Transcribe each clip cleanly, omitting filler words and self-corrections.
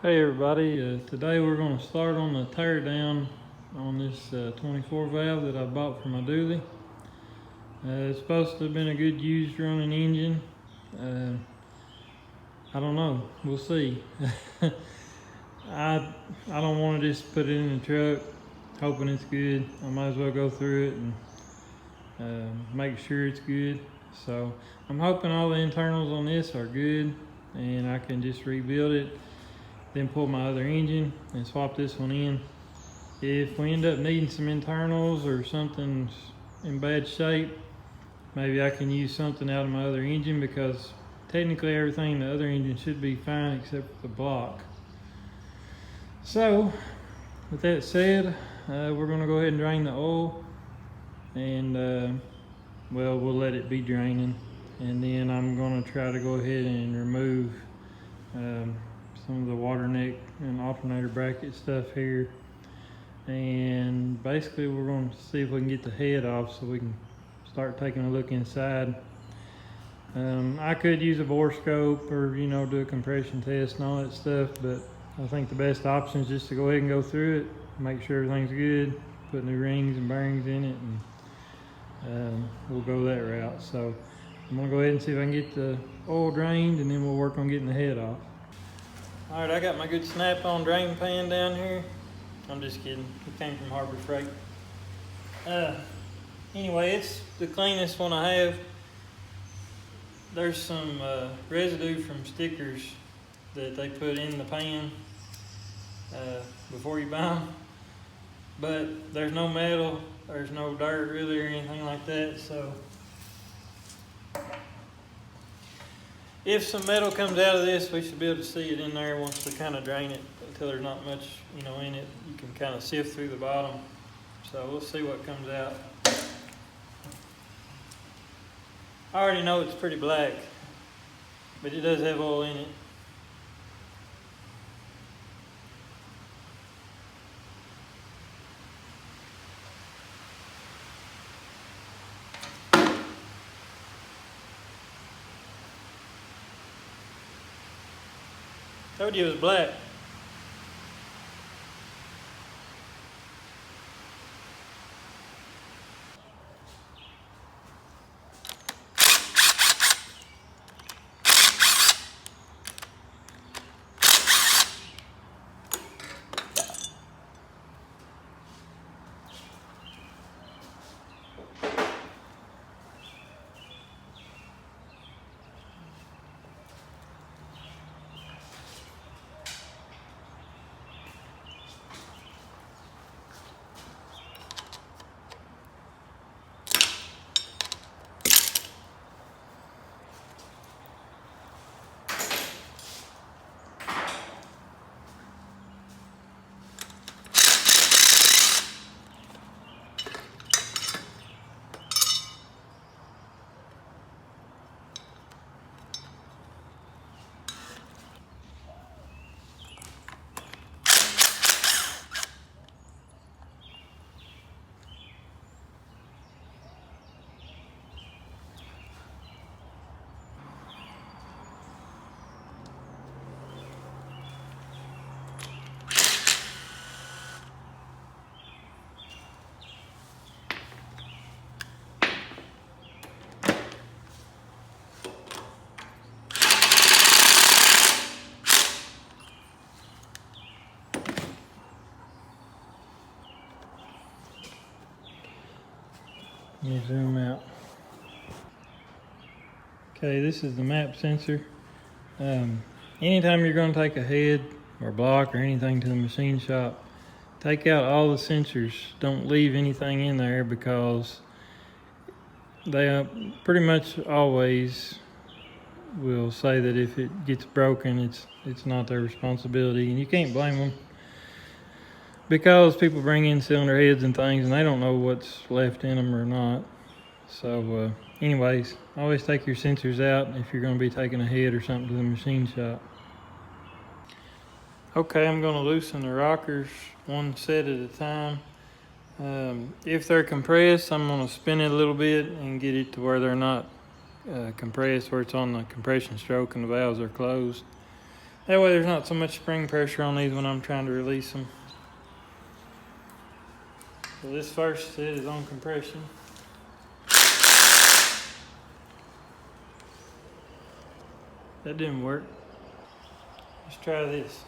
Hey everybody, today we're going to start on the tear down on this 24 valve that I bought for my dually. It's supposed to have been a good used running engine. I don't know, we'll see. I don't want to just put it in the truck hoping it's good. I might as well go through it and make sure it's good. So I'm hoping all the internals on this are good and I can just rebuild it, then pull my other engine and swap this one in. If we end up needing some internals or something's in bad shape, maybe I can use something out of my other engine, because technically everything in the other engine should be fine except for the block. So with that said, we're going to go ahead and drain the oil, and well, we'll let it be draining, and then I'm going to try to go ahead and remove some of the water neck and alternator bracket stuff here, and basically we're going to see if we can get the head off so we can start taking a look inside. I could use a bore scope or do a compression test and all that stuff, but I think the best option is just to go ahead and go through it, make sure everything's good, put new rings and bearings in it, and we'll go that route. So I'm gonna go ahead and see if I can get the oil drained, and then we'll work on getting the head off. All right, I got my good snap-on drain pan down here. I'm just kidding, it came from Harbor Freight. Anyway, it's the cleanest one I have. There's some residue from stickers that they put in the pan before you buy them, but there's no metal, there's no dirt really or anything like that. So if some metal comes out of this, we should be able to see it in there once we kind of drain it, until there's not much in it. You can kind of sift through the bottom. So we'll see what comes out. I already know it's pretty black, but it does have oil in it. Told you it was black. Let me zoom out. Okay, this is the map sensor. Anytime you're going to take a head or block or anything to the machine shop, take out all the sensors. Don't leave anything in there, because they pretty much always will say that if it gets broken, it's not their responsibility, and you can't blame them, because people bring in cylinder heads and things and they don't know what's left in them or not. So anyways, always take your sensors out if you're going to be taking a head or something to the machine shop. Okay, I'm going to loosen the rockers one set at a time. If they're compressed, I'm going to spin it a little bit and get it to where they're not compressed, where it's on the compression stroke and the valves are closed. That way there's not so much spring pressure on these when I'm trying to release them. So this first set is on compression. That didn't work. Let's try this.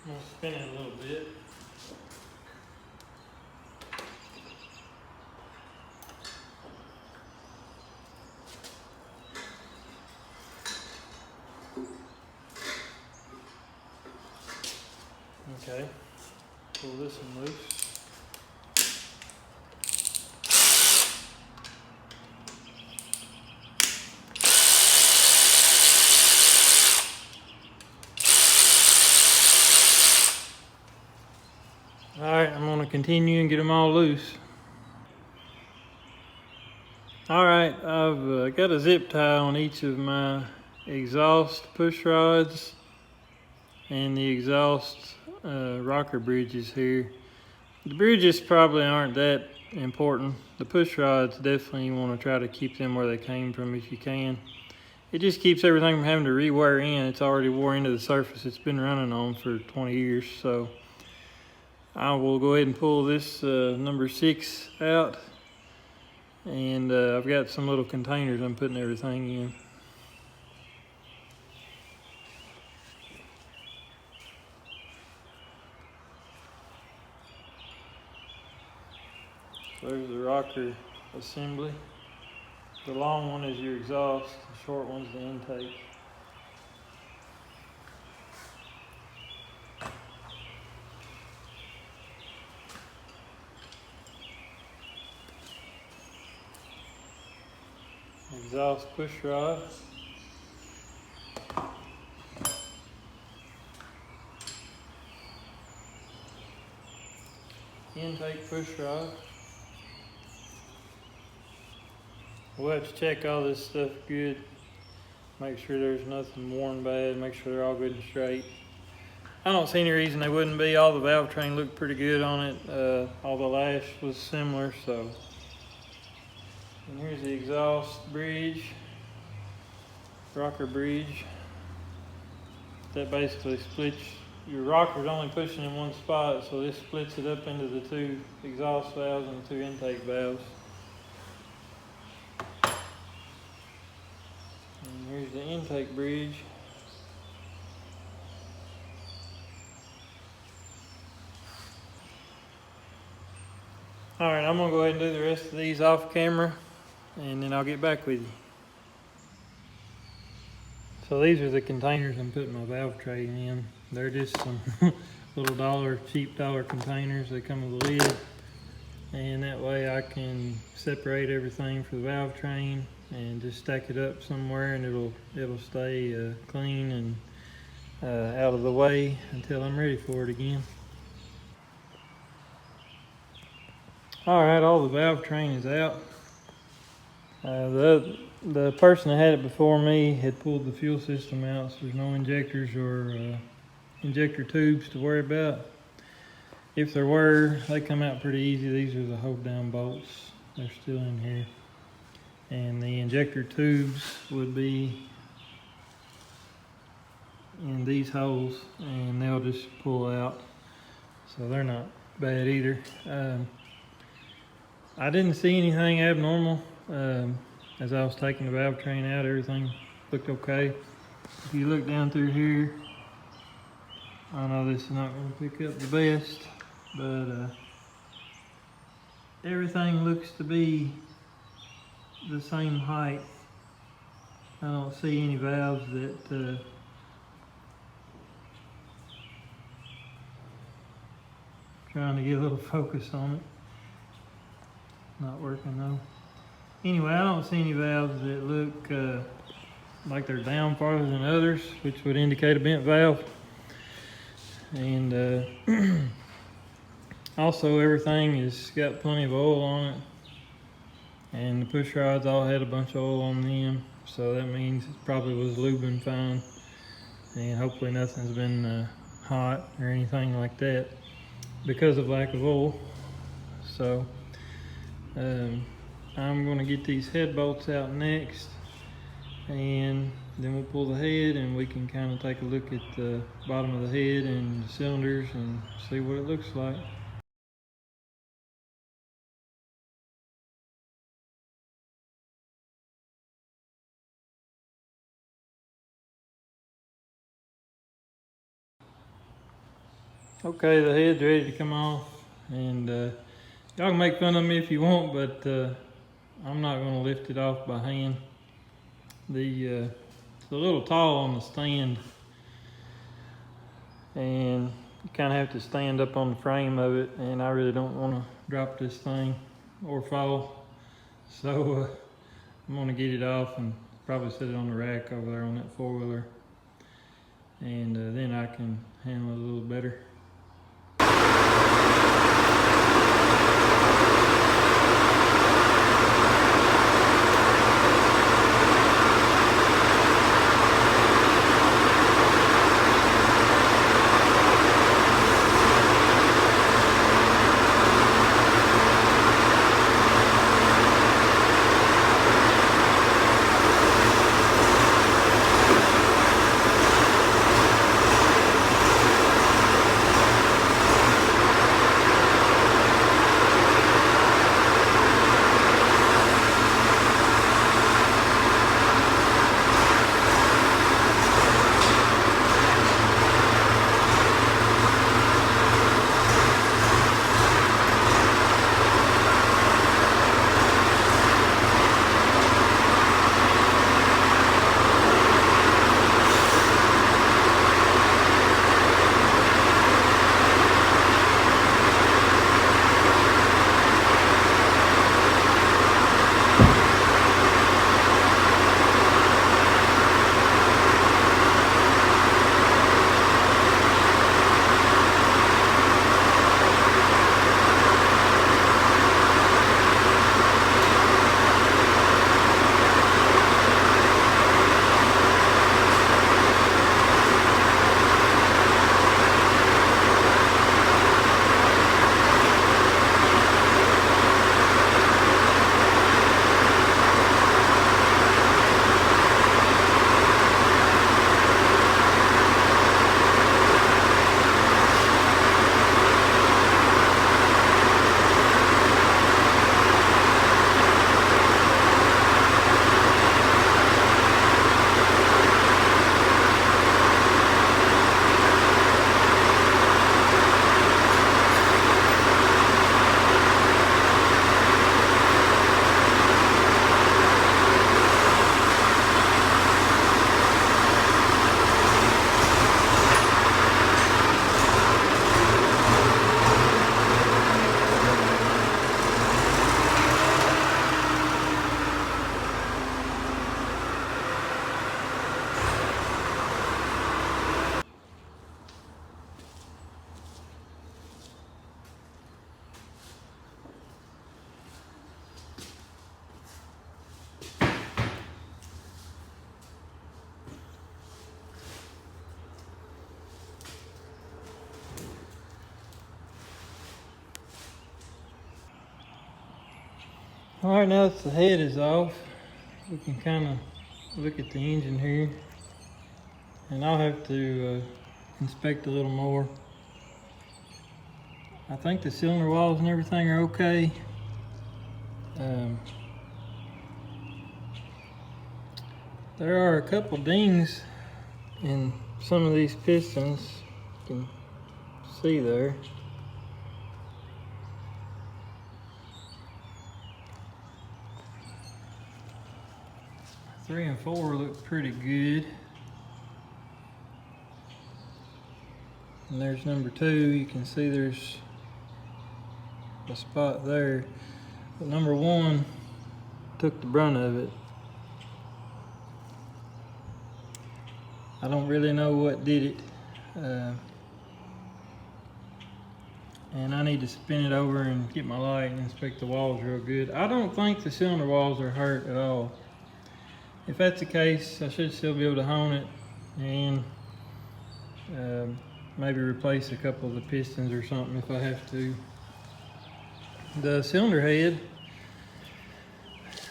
I'm gonna spin it a little bit. Okay, pull this one loose. All right, I'm gonna continue and get them all loose. All right, I've got a zip tie on each of my exhaust push rods and the exhaust rocker bridges here. The bridges probably aren't that important. The push rods, definitely you want to try to keep them where they came from if you can. It just keeps everything from having to rewire in. It's already wore into the surface it's been running on for 20 years. So I will go ahead and pull this number 6 out. And I've got some little containers I'm putting everything in. There's the rocker assembly. The long one is your exhaust, the short one's the intake. Exhaust push rod. Intake push rod. We'll have to check all this stuff good. Make sure there's nothing worn bad. Make sure they're all good and straight. I don't see any reason they wouldn't be. All the valvetrain looked pretty good on it. All the lash was similar, so. And here's the exhaust bridge, rocker bridge. That basically splits, your rocker's only pushing in one spot, so this splits it up into the 2 exhaust valves and the 2 intake valves. And here's the intake bridge. All right, I'm gonna go ahead and do the rest of these off camera, and then I'll get back with you. So these are the containers I'm putting my valvetrain in. They're just some little cheap dollar containers. They come with a lid, and that way I can separate everything for the valvetrain and just stack it up somewhere, and it'll stay clean and out of the way until I'm ready for it again. All right, all the valvetrain is out. The person that had it before me had pulled the fuel system out, so there's no injectors or injector tubes to worry about. If there were, they come out pretty easy. These are the hold down bolts. They're still in here. And the injector tubes would be in these holes, and they'll just pull out. So they're not bad either. I didn't see anything abnormal. As I was taking the valvetrain out, everything looked okay. If you look down through here, I know this is not going to pick up the best, but everything looks to be the same height. I don't see any valves that trying to get a little focus on it. Not working though. Anyway, I don't see any valves that look like they're down farther than others, which would indicate a bent valve. And also everything has got plenty of oil on it. And the push rods all had a bunch of oil on them, so that means it probably was lubing fine, and hopefully nothing's been hot or anything like that because of lack of oil. So I'm going to get these head bolts out next, and then we'll pull the head and we can kind of take a look at the bottom of the head and the cylinders and see what it looks like. Okay, the head's ready to come off, and y'all can make fun of me if you want, but I'm not going to lift it off by hand. It's a little tall on the stand, and you kind of have to stand up on the frame of it, and I really don't want to drop this thing or fall. So I'm going to get it off and probably set it on the rack over there on that four-wheeler, and then I can handle it a little better. All right, now that the head is off, we can kind of look at the engine here, and I'll have to inspect a little more. I think the cylinder walls and everything are okay. There are a couple dings in some of these pistons, you can see there. 3 and 4 look pretty good. And there's number 2. You can see there's a spot there. But number 1 took the brunt of it. I don't really know what did it. and I need to spin it over and get my light and inspect the walls real good. I don't think the cylinder walls are hurt at all. If that's the case, I should still be able to hone it and maybe replace a couple of the pistons or something if I have to. The cylinder head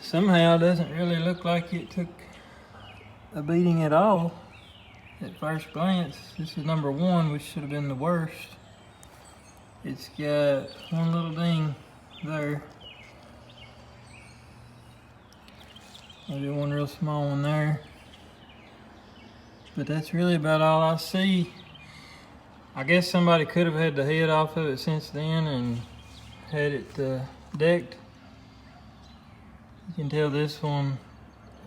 somehow doesn't really look like it took a beating at all at first glance. This is number 1, which should have been the worst. It's got one little ding there. Maybe one real small one there. But that's really about all I see. I guess somebody could have had the head off of it since then and had it decked. You can tell this one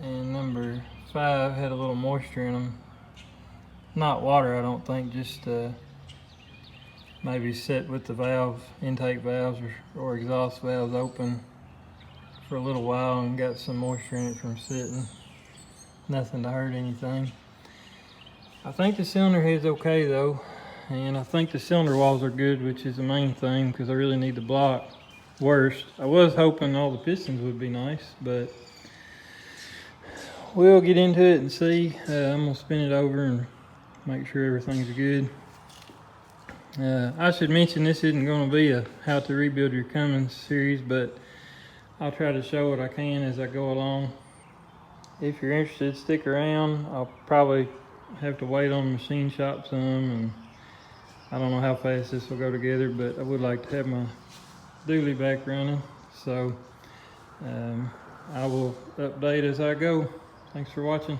and number 5 had a little moisture in them. Not water, I don't think, just maybe set with the valve, intake valves or exhaust valves open for a little while and got some moisture in it from sitting. Nothing to hurt anything. I think the cylinder head's okay though, and I think the cylinder walls are good, which is the main thing because I really need the block worst. I was hoping all the pistons would be nice, but we'll get into it and see. I'm gonna spin it over and make sure everything's good. I should mention this isn't going to be a how to rebuild your Cummins series, but I'll try to show what I can as I go along. If you're interested, stick around. I'll probably have to wait on the machine shop some, and I don't know how fast this will go together, but I would like to have my dually back running, so I will update as I go. Thanks for watching.